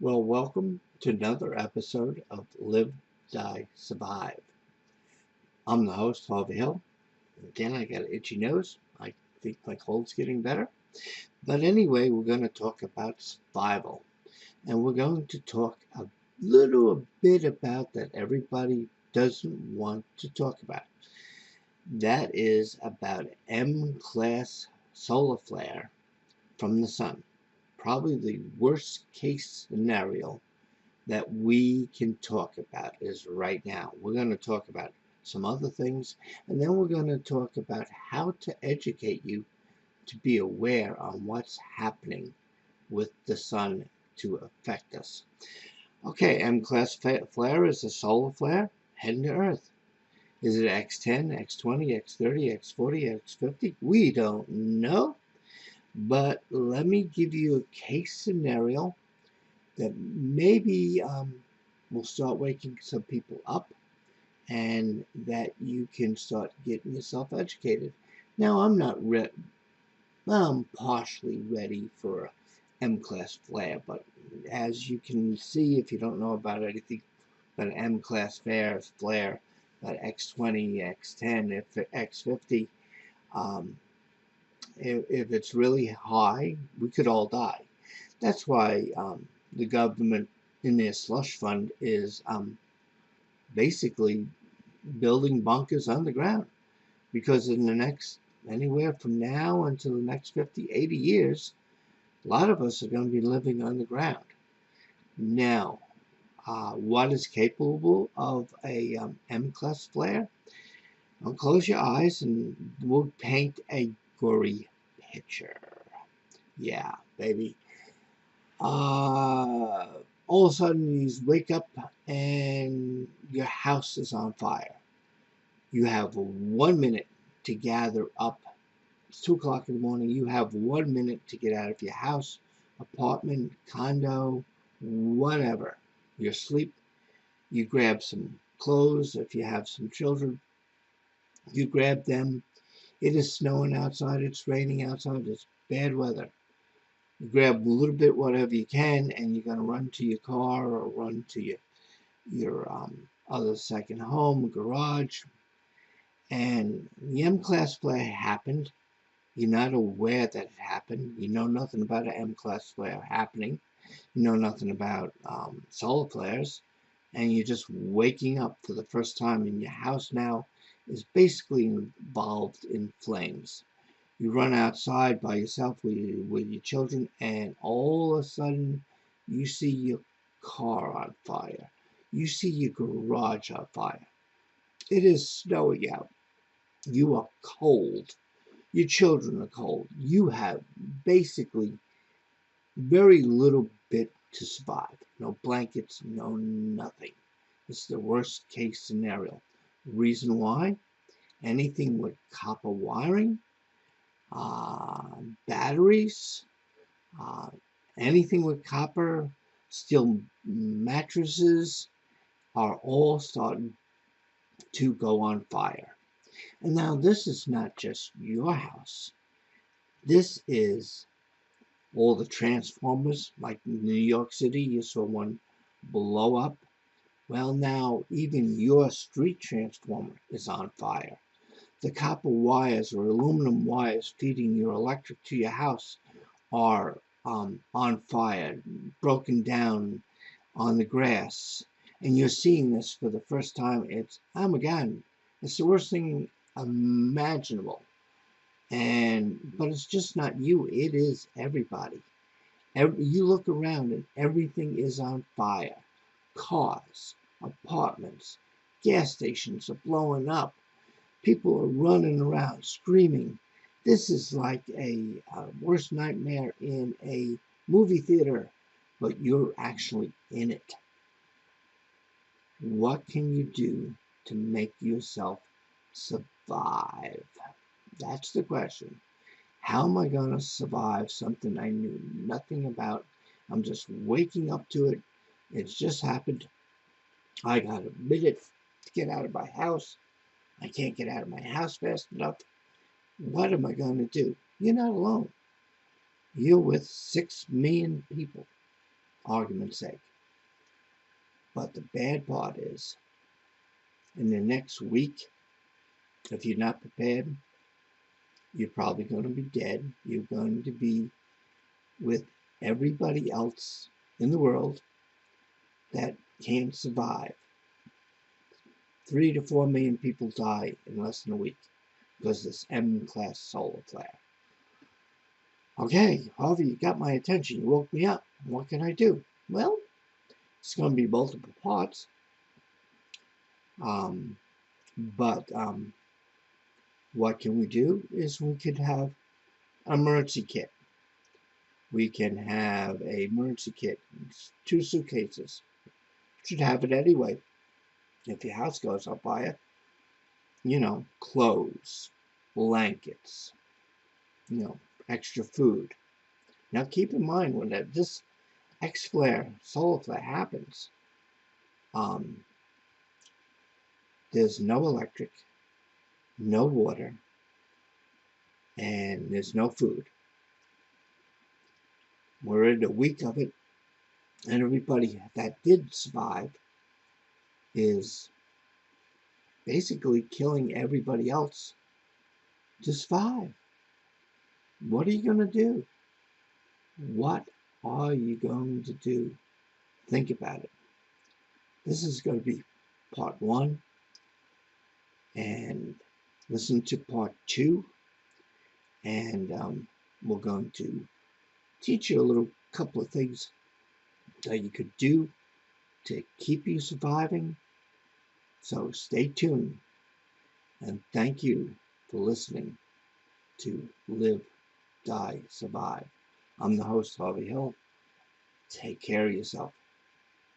Well, welcome to another episode of Live, Die, Survive. I'm the host, Harvey. Again, I got an itchy nose. I think my cold's getting better. But anyway, we're going to talk about survival. And we're going to talk a little bit about that everybody doesn't want to talk about. That is about M-class solar flare from the sun. Probably the worst case scenario that we can talk about is right now. We're going to talk about some other things, and then we're going to talk about how to educate you to be aware on what's happening with the sun to affect us. Okay, M-class flare is a solar flare heading to Earth. Is it X10, X20, X30, X40, X50? We don't know, but let me give you a case scenario that maybe will start waking some people up and that you can start getting yourself educated. Now, I'm partially ready for a M-class flare, but as you can see, if you don't know about anything about an M-class flare, about X20, X10, if X50, um, if it's really high, we could all die. That's why the government in their slush fund is basically building bunkers underground, because in the next, anywhere from now until the next 50, 80 years, a lot of us are going to be living underground. Now, what is capable of a M-class flare? Well, close your eyes and we'll paint a gory picture. Yeah, baby. All of a sudden you wake up and your house is on fire. You have 1 minute to gather up. It's 2 o'clock in the morning. You have 1 minute to get out of your house, apartment, condo, whatever. You're asleep. You grab some clothes. If you have some children, you grab them. It is snowing outside. It's raining outside. It's bad weather. You grab a little bit whatever you can, and you're going to run to your car or run to your other second home, garage. And the M-class flare happened. You're not aware that it happened. You know nothing about an M-class flare happening. You know nothing about solar flares. And you're just waking up for the first time, and your house now is basically involved in flames. You run outside by yourself with your children, and all of a sudden you see your car on fire. You see your garage on fire. It is snowing out. You are cold. Your children are cold. You have basically very little bit to survive. No blankets, no nothing. It's the worst case scenario. Reason why? Anything with copper wiring, batteries, uh, anything with copper, steel mattresses are all starting to go on fire. And now this is not just your house. This is all the transformers, like in New York City, you saw one blow up. Well, now even your street transformer is on fire. The copper wires or aluminum wires feeding your electric to your house are on fire, broken down on the grass. And you're seeing this for the first time. It's, oh my God, it's the worst thing imaginable. But it's just not you, it is everybody. You look around and everything is on fire. Cars, apartments, gas stations are blowing up. People are running around screaming. This is like a worst nightmare in a movie theater, but you're actually in it. What can you do to make yourself survive? That's the question. How am I going to survive something I knew nothing about? I'm just waking up to it. It's just happened. I got a minute to get out of my house. I can't get out of my house fast enough. What am I going to do? You're not alone. You're with 6 million people. argument's sake. But the bad part is, in the next week, if you're not prepared, you're probably going to be dead. You're going to be with everybody else in the world that can't survive. 3 to 4 million people die in less than a week because of this M-class solar flare. Okay, Harvey, you got my attention. You woke me up. What can I do? Well, it's going to be multiple parts. But what can we do is we could have an emergency kit. We can have an emergency kit. It's 2 suitcases. Should have it anyway. If your house goes on fire, clothes, blankets, extra food. Now keep in mind when this solar flare happens, there's no electric, no water, and there's no food. We're in a week of it, and everybody that did survive is basically killing everybody else to survive. What are you going to do? What are you going to do? Think about it. This is going to be part 1, and listen to part 2, and we're going to teach you a couple of things that you could do to keep you surviving. So stay tuned, and thank you for listening to Live, Die, Survive. I'm the host, Harvey Hill. Take care of yourself.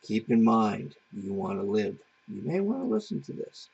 Keep in mind, you want to live. You may want to listen to this.